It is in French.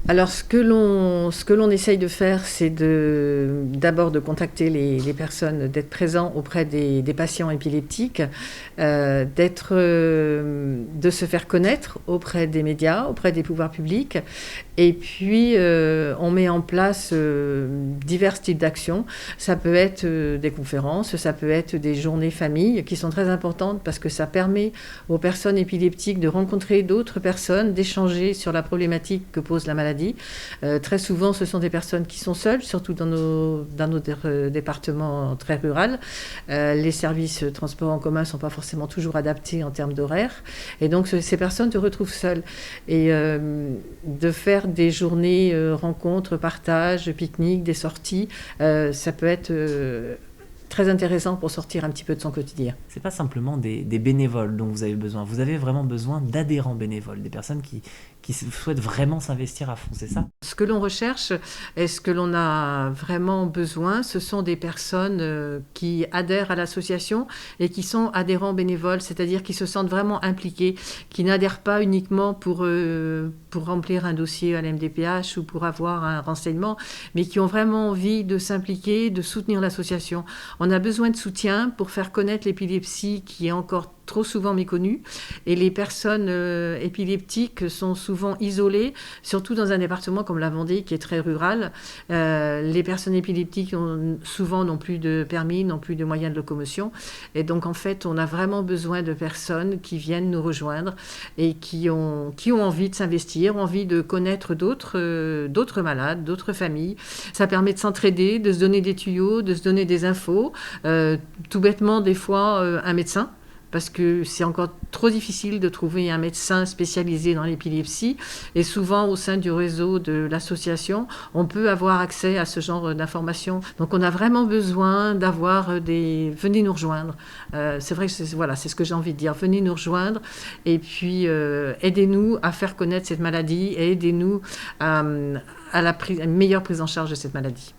Alors ce que l'on essaye de faire, c'est d'abord de contacter les personnes, d'être présent auprès des patients épileptiques, de se faire connaître auprès des médias, auprès des pouvoirs publics. Et puis, on met en place divers types d'actions. Ça peut être des conférences, ça peut être des journées famille qui sont très importantes parce que ça permet aux personnes épileptiques de rencontrer d'autres personnes, d'échanger sur la problématique que pose la maladie. Très souvent, ce sont des personnes qui sont seules, surtout dans nos départements très ruraux. Les services de transport en commun ne sont pas forcément toujours adaptés en termes d'horaire. Et donc, ces personnes se retrouvent seules. Et de faire des journées rencontres, partages, pique-niques, des sorties, ça peut être très intéressant pour sortir un petit peu de son quotidien. C'est pas simplement des bénévoles dont vous avez besoin. Vous avez vraiment besoin d'adhérents bénévoles, des personnes qui souhaitent vraiment s'investir à fond, c'est ça? Ce que l'on recherche et ce que l'on a vraiment besoin, ce sont des personnes qui adhèrent à l'association et qui sont adhérents bénévoles, c'est-à-dire qui se sentent vraiment impliqués, qui n'adhèrent pas uniquement pour remplir un dossier à l'MDPH ou pour avoir un renseignement, mais qui ont vraiment envie de s'impliquer, de soutenir l'association. On a besoin de soutien pour faire connaître l'épilepsie qui est encore trop souvent méconnue. Et les personnes épileptiques sont souvent isolées, surtout dans un département comme la Vendée qui est très rural. Les personnes épileptiques n'ont plus de permis, n'ont plus de moyens de locomotion. Et donc en fait, on a vraiment besoin de personnes qui viennent nous rejoindre et qui ont envie de s'investir, envie de connaître d'autres malades, d'autres familles. Ça permet de s'entraider, de se donner des tuyaux, de se donner des infos. Tout bêtement, des fois, un médecin, parce que c'est encore trop difficile de trouver un médecin spécialisé dans l'épilepsie. Et souvent, au sein du réseau de l'association, on peut avoir accès à ce genre d'informations. Donc, on a vraiment besoin d'avoir des... Venez nous rejoindre. C'est vrai que c'est ce que j'ai envie de dire. Venez nous rejoindre et puis aidez-nous à faire connaître cette maladie et aidez-nous à une meilleure prise en charge de cette maladie.